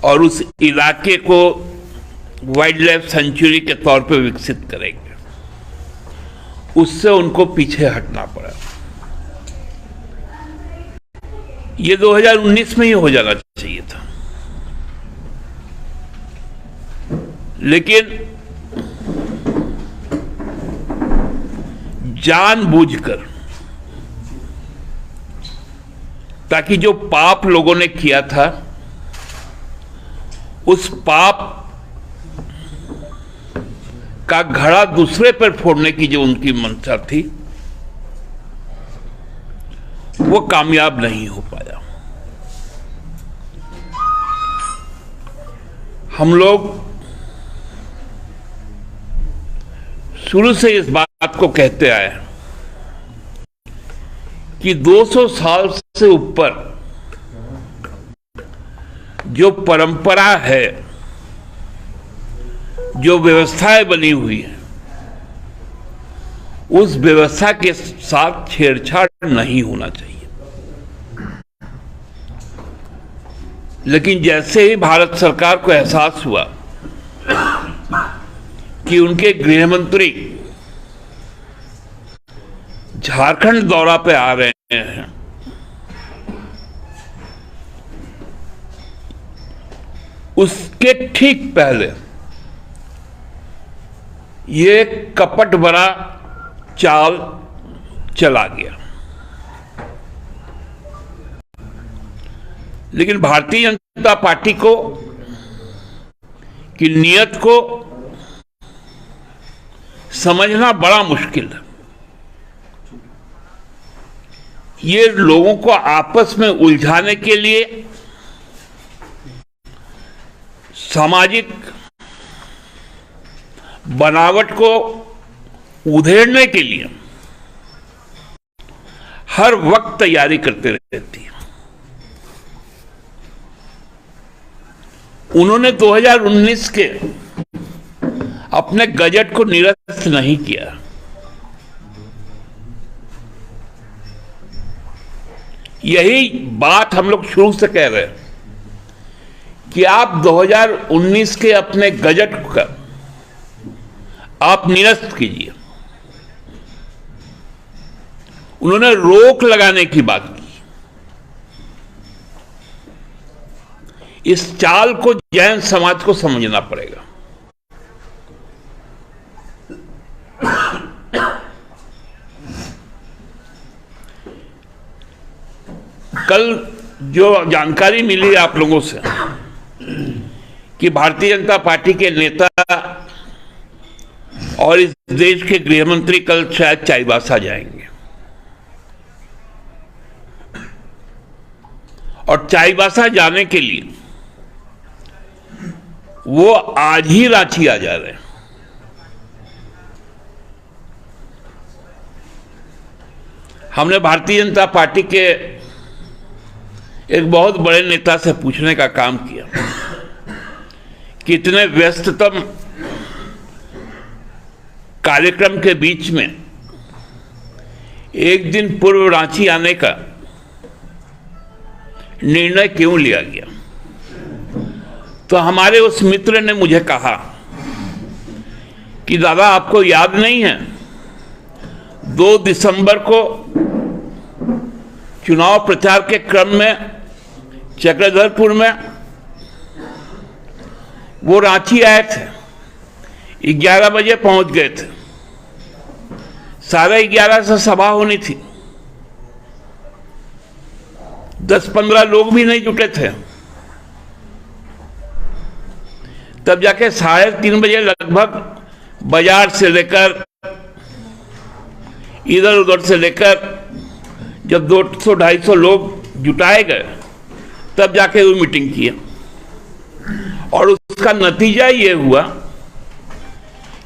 और उस इलाके को वाइल्ड लाइफ सेंचुरी के तौर पे विकसित करेंगे। उससे उनको पीछे हटना पड़ा। ये 2019 में ही हो जाना चाहिए था, लेकिन जानबूझकर, ताकि जो पाप लोगों ने किया था उस पाप का घड़ा दूसरे पर फोड़ने की जो उनकी मंशा थी वो कामयाब नहीं हो पाया। हम लोग शुरू से इस बात को कहते आए कि 200 साल से ऊपर जो परंपरा है, जो व्यवस्थाएं बनी हुई है, उस व्यवस्था के साथ छेड़छाड़ नहीं होना चाहिए। लेकिन जैसे ही भारत सरकार को एहसास हुआ कि उनके गृह मंत्री झारखंड दौरा पे आ रहे हैं, उसके ठीक पहले ये कपट भरा चाल चला गया। लेकिन भारतीय जनता पार्टी को की नीयत को समझना बड़ा मुश्किल है। ये लोगों को आपस में उलझाने के लिए, सामाजिक बनावट को उधेड़ने के लिए हर वक्त तैयारी करते रहती है। उन्होंने 2019 के अपने गजट को निरस्त नहीं किया। यही बात हम लोग शुरू से कह रहे हैं कि आप 2019 के अपने गजट का आप निरस्त कीजिए। उन्होंने रोक लगाने की बात की। इस चाल को जैन समाज को समझना पड़ेगा। कल जो जानकारी मिली आप लोगों से कि भारतीय जनता पार्टी के नेता और इस देश के गृह मंत्री कल शायद चाईबासा जाएंगे, और चाईबासा जाने के लिए वो आज ही रांची आ जा रहे हैं। हमने भारतीय जनता पार्टी के एक बहुत बड़े नेता से पूछने का काम किया कि इतने व्यस्ततम कार्यक्रम के बीच में एक दिन पूर्व रांची आने का निर्णय क्यों लिया गया। तो हमारे उस मित्र ने मुझे कहा कि दादा, आपको याद नहीं है 2 दिसंबर को चुनाव प्रचार के क्रम में चक्रधरपुर में वो रांची आए थे, 11 बजे पहुंच गए थे, 11:30 से सभा होनी थी, 10-15 लोग भी नहीं जुटे थे। तब जाके 3:30 बजे लगभग बाजार से लेकर इधर उधर से लेकर जब 200-250 लोग जुटाए गए, तब जाके वो मीटिंग किया। और उसका नतीजा ये हुआ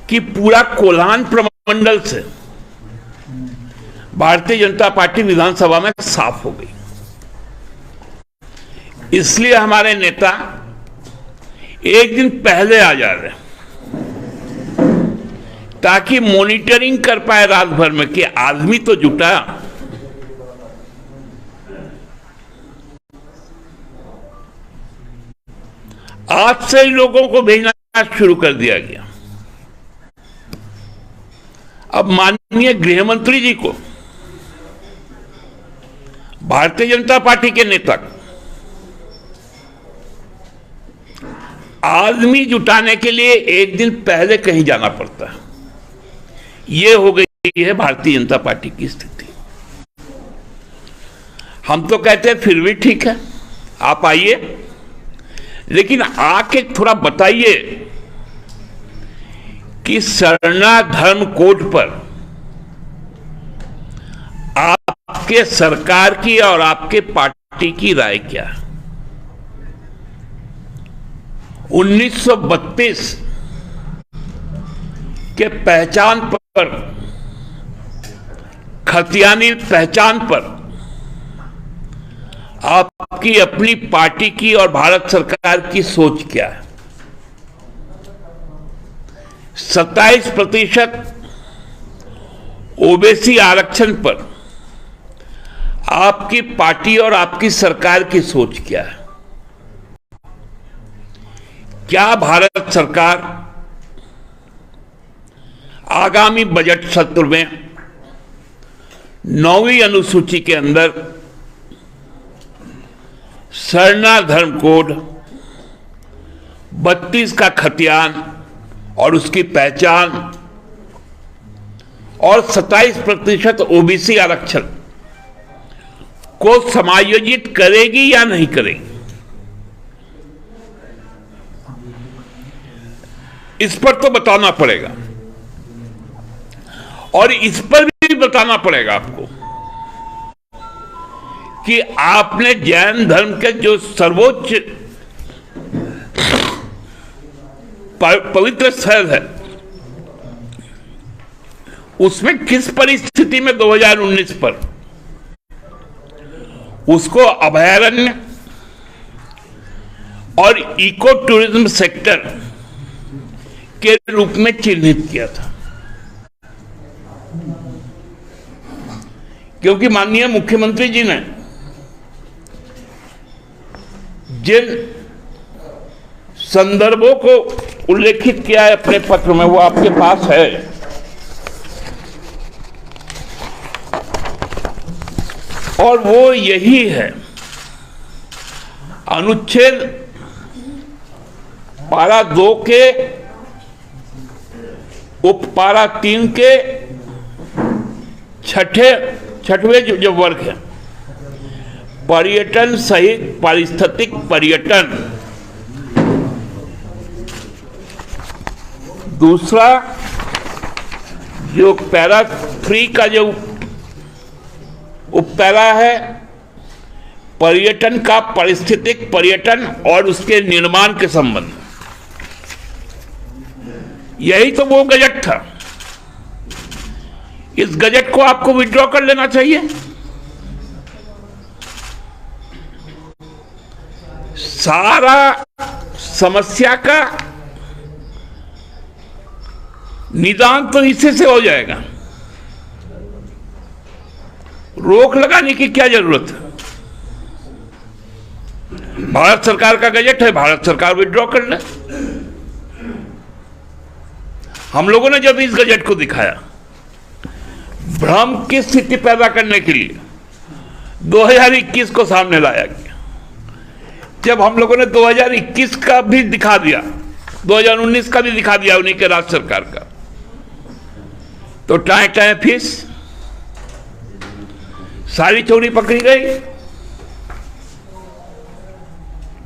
कि पूरा कोल्हान प्रमंडल से भारतीय जनता पार्टी विधानसभा में साफ हो गई। इसलिए हमारे नेता एक दिन पहले आ जा रहे हैं ताकि मॉनिटरिंग कर पाए रात भर में कि आदमी तो जुटा। आज से ही लोगों को भेजना शुरू कर दिया गया। अब माननीय गृह मंत्री जी को भारतीय जनता पार्टी के नेता आदमी जुटाने के लिए एक दिन पहले कहीं जाना पड़ता है। यह हो गई है भारतीय जनता पार्टी की स्थिति। हम तो कहते हैं फिर भी ठीक है, आप आइए, लेकिन आके थोड़ा बताइए कि सरना धर्म कोड पर आपके सरकार की और आपके पार्टी की राय क्या है। 1932 के पहचान पर, खतियानी पहचान पर आपकी अपनी पार्टी की और भारत सरकार की सोच क्या है। 27% ओबीसी आरक्षण पर आपकी पार्टी और आपकी सरकार की सोच क्या है। क्या भारत सरकार आगामी बजट सत्र में 9वीं अनुसूची के अंदर सरना धर्म कोड, 32 का खतियान और उसकी पहचान और 27% ओबीसी आरक्षण को समायोजित करेगी या नहीं करेगी? इस पर तो बताना पड़ेगा, और इस पर भी बताना पड़ेगा आपको कि आपने जैन धर्म के जो सर्वोच्च पवित्र स्थल है उसमें किस परिस्थिति में 2019 पर उसको अभयारण्य और इको टूरिज्म सेक्टर के रूप में चिन्हित किया था। क्योंकि माननीय मुख्यमंत्री जी ने जिन संदर्भों को उल्लेखित किया है अपने पत्र में, वो आपके पास है। और वो यही है, अनुच्छेद पारा 2 के उपपारा 3 के छठवें जो वर्ग है, पर्यटन सहित पारिस्थितिक पर्यटन। दूसरा जो पैरा 3 का जो उपपैरा है, पर्यटन का पारिस्थितिक पर्यटन और उसके निर्माण के संबंध। यही तो वो गजट था। इस गजट को आपको विड्रॉ कर लेना चाहिए। सारा समस्या का निदान तो इससे से हो जाएगा। रोक लगाने की क्या जरूरत है? भारत सरकार का गजट है, भारत सरकार विड्रॉ कर ले। हम लोगों ने जब इस गजट को दिखाया, भ्रम की स्थिति पैदा करने के लिए 2021 को सामने लाया गया। जब हम लोगों ने 2021 का भी दिखा दिया, 2019 का भी दिखा दिया उन्हीं के राज्य सरकार का, तो टाए टाए फीस सारी चोरी पकड़ी गई।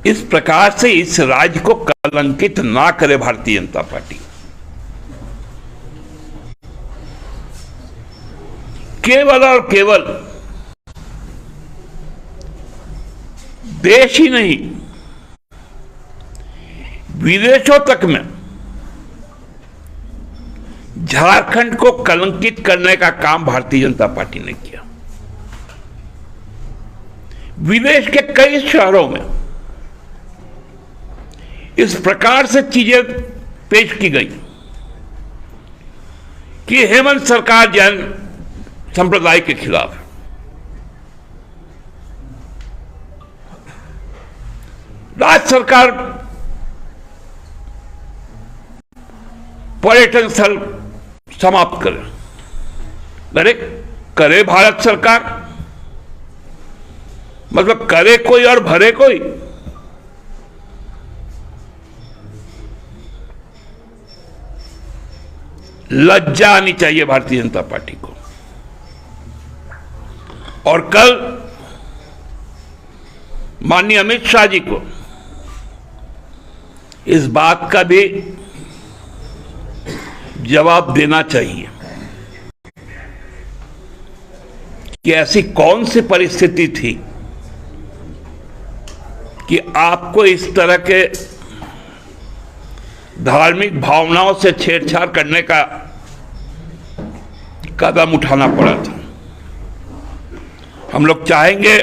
इस प्रकार से इस राज्य को कलंकित ना करे भारतीय जनता पार्टी। केवल और केवल देश ही नहीं, विदेशों तक में झारखंड को कलंकित करने का काम भारतीय जनता पार्टी ने किया। विदेश के कई शहरों में इस प्रकार से चीजें पेश की गई कि हेमंत सरकार जैन संप्रदाय के खिलाफ है। राज्य सरकार पर्यटन स्थल समाप्त करें। अरे करे भारत सरकार, मतलब करे कोई और भरे कोई। लज्जा आनी चाहिए भारतीय जनता पार्टी को। और कल माननीय अमित शाह जी को इस बात का भी जवाब देना चाहिए कि ऐसी कौन सी परिस्थिति थी कि आपको इस तरह के धार्मिक भावनाओं से छेड़छाड़ करने का कदम उठाना पड़ा था। हम लोग चाहेंगे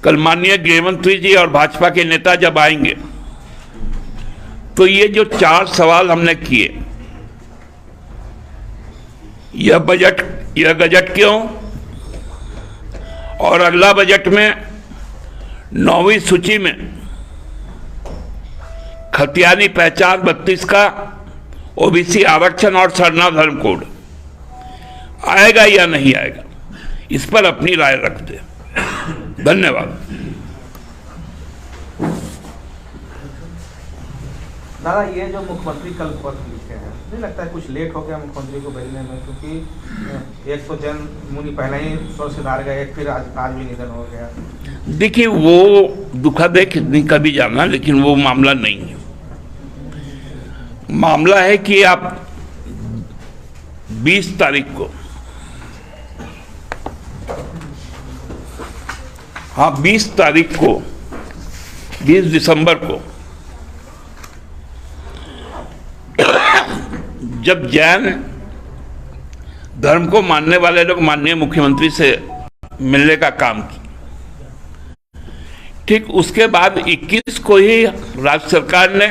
कल माननीय गृहमंत्री जी और भाजपा के नेता जब आएंगे तो ये जो 4 सवाल हमने किए, यह बजट क्यों, और अगला बजट में 9वीं सूची में खतियानी पहचान 32 का ओबीसी आरक्षण और सरना धर्म कोड आएगा या नहीं आएगा, इस पर अपनी राय रखते हैं। धन्यवाद। दादा, ये जो मुख्यमंत्री कल पत्र लिखे हैं, नहीं लगता है कुछ लेट हो गया मुख्यमंत्री को भेजने में? क्योंकि एक तो जन मुनि पहले ही स्वर्ग सिधार गए, फिर आज भी निधन हो गया। देखिए, वो दुखद है कितनी का भी जाना, लेकिन वो मामला नहीं है। मामला है कि आप 20 तारीख को, हाँ 20 तारीख को, 20 दिसंबर को जब जैन धर्म को मानने वाले लोग माननीय मुख्यमंत्री से मिलने का काम किया, ठीक उसके बाद 21 को ही राज्य सरकार ने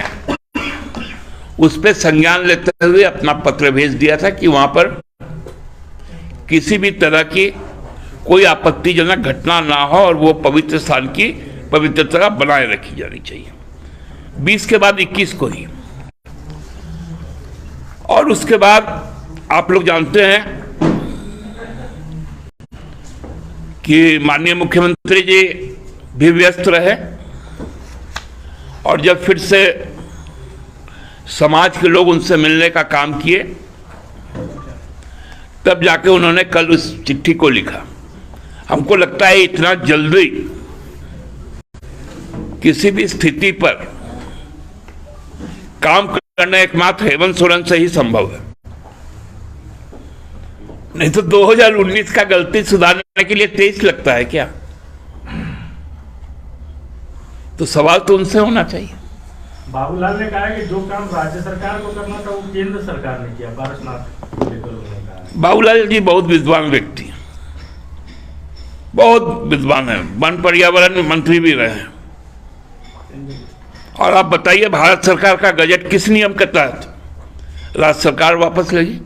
उस पर संज्ञान लेते हुए अपना पत्र भेज दिया था कि वहां पर किसी भी तरह की कोई आपत्तिजनक घटना ना हो और वो पवित्र स्थान की पवित्रता बनाए रखी जानी चाहिए। 20 के बाद 21 को ही, और उसके बाद आप लोग जानते हैं कि माननीय मुख्यमंत्री जी भी व्यस्त रहे, और जब फिर से समाज के लोग उनसे मिलने का काम किए, तब जाके उन्होंने कल उस चिट्ठी को लिखा। हमको लगता है इतना जल्दी किसी भी स्थिति पर काम करना एकमात्र हेमंत सोरेन से ही संभव है, नहीं तो 2019 का गलती सुधारने के लिए 23 लगता है क्या? तो सवाल तो उनसे होना चाहिए। बाबूलाल ने कहा कि जो काम राज्य सरकार को करना था वो केंद्र सरकार ने किया। पारसनाथ को लेकर उन्होंने कहा। बाबूलाल जी बहुत विद्वान व्यक्ति हैं, बहुत विद्वान है, वन पर्यावरण मंत्री भी रहे हैं। और आप बताइए, भारत सरकार का बजट किस नियम के तहत राज्य सरकार वापस लेगी?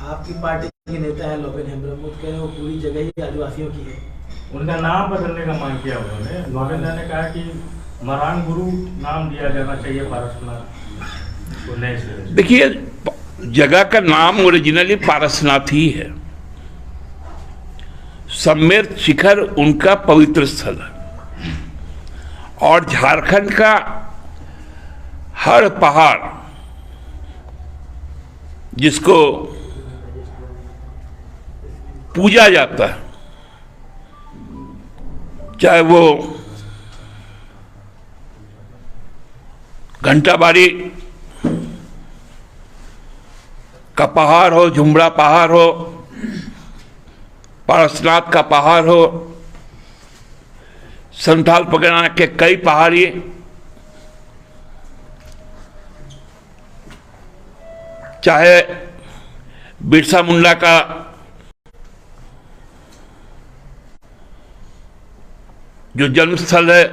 आपकी पार्टी के नेता है लोपेन हेम्ब्रमूथ, कह रहे वो पूरी जगह ही आदिवासियों की है। उनका नाम बदलने का मांग किया उन्होंने। लोपेन ने कहा कि मरान गुरु नाम दिया जाना चाहिए पारसनाथ को नए सिरे से। देखिए, जगह का नाम ओरिजिनली पारसनाथ ही है। सम्मेर शिखर उनका पवित्र स्थल है, और झारखंड का हर पहाड़ जिसको पूजा जाता है, चाहे वो घंटाबाड़ी का पहाड़ हो, झुमरा पहाड़ हो, पारसनाथ का पहाड़ हो, संथाल परगना के कई पहाड़ी, चाहे बिरसा मुंडा का जो जन्मस्थल है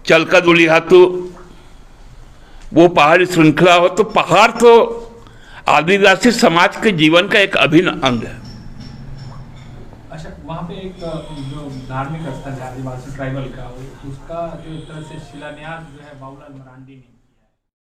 चलका दुलिहातू, वो पहाड़ी श्रृंखला हो, तो पहाड़ तो आदिवासी समाज के जीवन का एक अभिन्न अंग है। अच्छा, वहाँ पे एक जो धार्मिक स्थल है आदिवासी ट्राइबल का, उसका जो एक तरह से शिलान्यास जो है बाबूलाल मरांडी ने